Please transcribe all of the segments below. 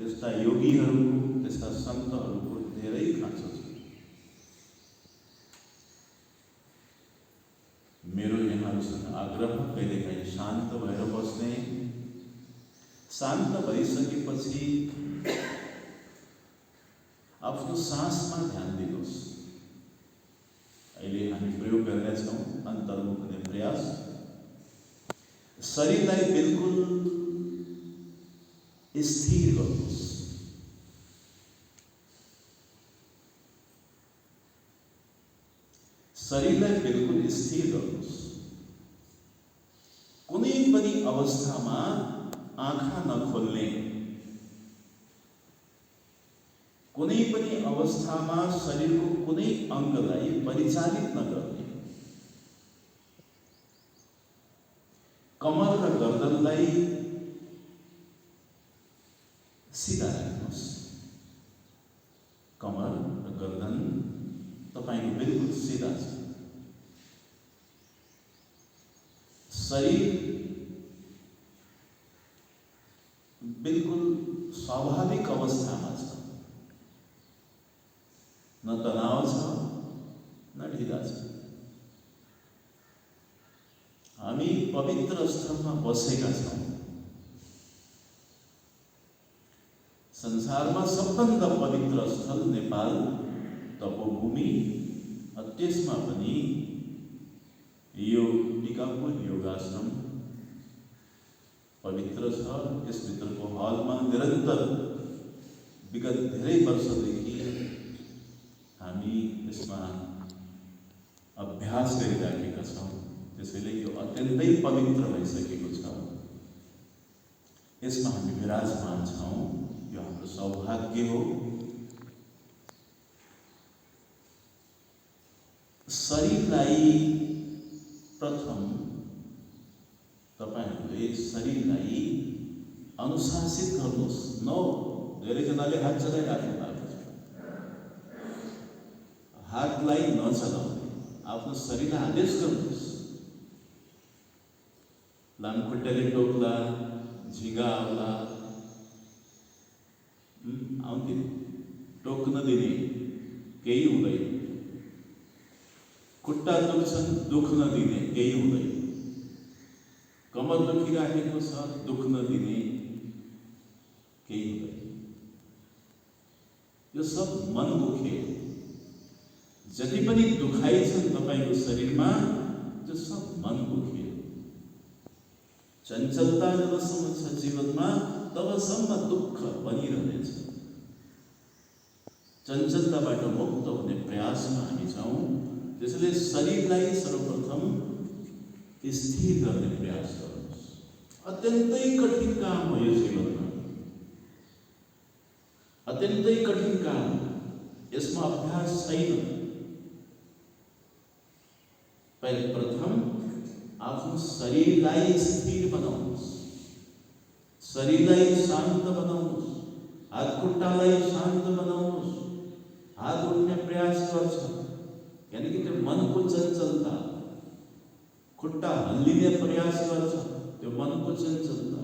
त्यस्ता योगीहरूको, त्यस्ता सन्तहरूको धेरै खाँचो छ। मेरो यहाँहरूसँग आग्रह, कहिलेकाहीँ शान्त भएर बस्ने, शान्त भइसकेपछि आफ्नो सासमा ध्यान दिनुहोस्। अहिले हामी प्रयोग गर्नेछौँ अन्तर्मुख हुने प्रयास। शरीरलाई बिल्कुल स्थिर गर्नुहोस्। शरीरलाई बिल्कुल स्थिर गर्नुहोस्। कुनै पनि अवस्थामा आँखा नखोल्ने, कुनै पनि अवस्थामा शरीरको कुनै अङ्गलाई परिचालित नगर्ने, कमर र गर्दनलाई सिधा राख्नुहोस्। कमर र गर्दन तपाईको बिल्कुल सिधा छ। शरीर बिल्कुल स्वाभाविक अवस्थामा छ। न तनाव छ, न ढिला छ। हामी पवित्र स्थलमा बसेका छौँ। संसारमा सबभन्दा पवित्र स्थल नेपाल तपोभूमि, त्यसमा पनि यो टिकापुर योगाश्रम पवित्र छ। यसभित्रको हलमा निरन्तर विगत धेरै वर्षदेखि हामी यसमा अभ्यास गरिराखेका छौँ। त्यसैले यो अत्यन्तै पवित्र भइसकेको छ। यसमा हामी विराजमान छौँ। यो हाम्रो सौभाग्य हो। शरीरलाई प्रथम तपाईहरुले शरीरलाई अनुशासित गर्नुहोस्। धेरैजनाले हात चलाइराख्नु भएको छ। हातलाई नचलाउने, आफ्नो शरीरलाई आदेश गर्नुहोस्। लामखुट्टेले टोक्ला, झिँगा आउला, आउँदैन, टोक्न दिने केही हुँदैन। खुट्टा दुख्छन्, दुख्न दिने केही हुँदैन। कमर दुखिराखेको छ, दुख्न दिने केही हुँदैन। यो सब मनको खेल। जति पनि दुखाइ छन् तपाईको शरीरमा, त्यो सब मनको खेल। चञ्चलता जबसम्म छ जीवनमा, तबसम्म दुःख बनिरहनेछ। चञ्चलताबाट मुक्त हुने प्रयासमा हामी छौँ। त्यसैले शरीरलाई सर्वप्रथम स्थिर गर्ने प्रयास गर्नुहोस्। अत्यन्तै कठिन काम हो यो जीवनमा, अत्यन्तै कठिन काम। यसमा अभ्यास छैन। पहिले प्रथम आफ्नो शरीरलाई स्थिर बनाउनुहोस्। शरीरलाई शान्त बनाउनुहोस्। हात खुट्टालाई शान्त बनाउनुहोस्। हात उठ्ने प्रयास गर्छ, यानी कि त्यो मनको चञ्चलता। खुट्टा हल्लिने प्रयास गर्छ, त्यो मनको चञ्चलता।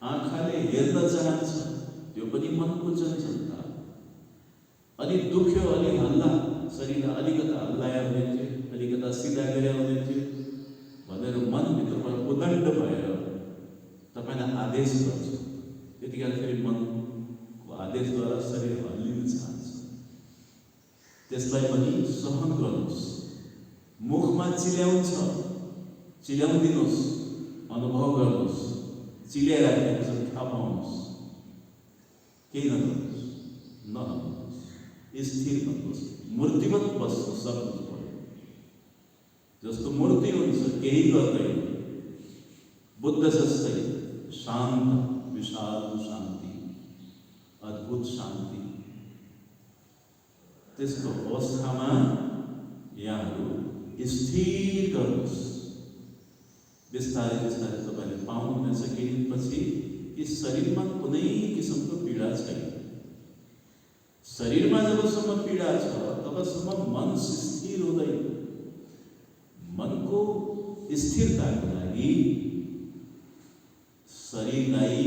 आँखाले हेर्न चाहन्छ, त्यो पनि मनको चञ्चलता। अलि दुख्यो, अलि हल्ला, शरीरलाई अलिकता हल्लायो भने चाहिँ, अलिकता सिधा गरे भने चाहिँ भनेर मनभित्रबाट उदण्ड भएर तपाईलाई आदेश गर्छ। त्यतिखेर फेरि मनको आदेशद्वारा शरीर हल्लिन चाहन्छ। त्यसलाई पनि सहन गर्नुहोस्। मुखमा चिल्याउँछ, चिल्याउदिनुहोस्, अनुभव गर्नुहोस्। चिल्याइराखेको छ, थाहा पाउनुहोस्। केही नगर्नुहोस्, नहल्नुहोस्, स्थिर बन्नुहोस्। मूर्तिवत बस्नु सक्नु पर्यो। जस्तो मूर्ति हुन्छ, केही गर्दैन, बुद्ध जस्तै शान्त, विशाल शान्ति, अद्भुत शान्ति। त्यस्तो अवस्थामा यहाँहरू स्थिर गर्नुहोस्। बिस्तारै बिस्तारै तपाईले पाउनुहुनेछ केहीपछि कि शरीरमा कुनै किसिमको पीडा छैन। शरीरमा जबसम्म पीडा छ, तबसम्म मन स्थिर हुँदैन। मनको स्थिरताको लागि शरीरलाई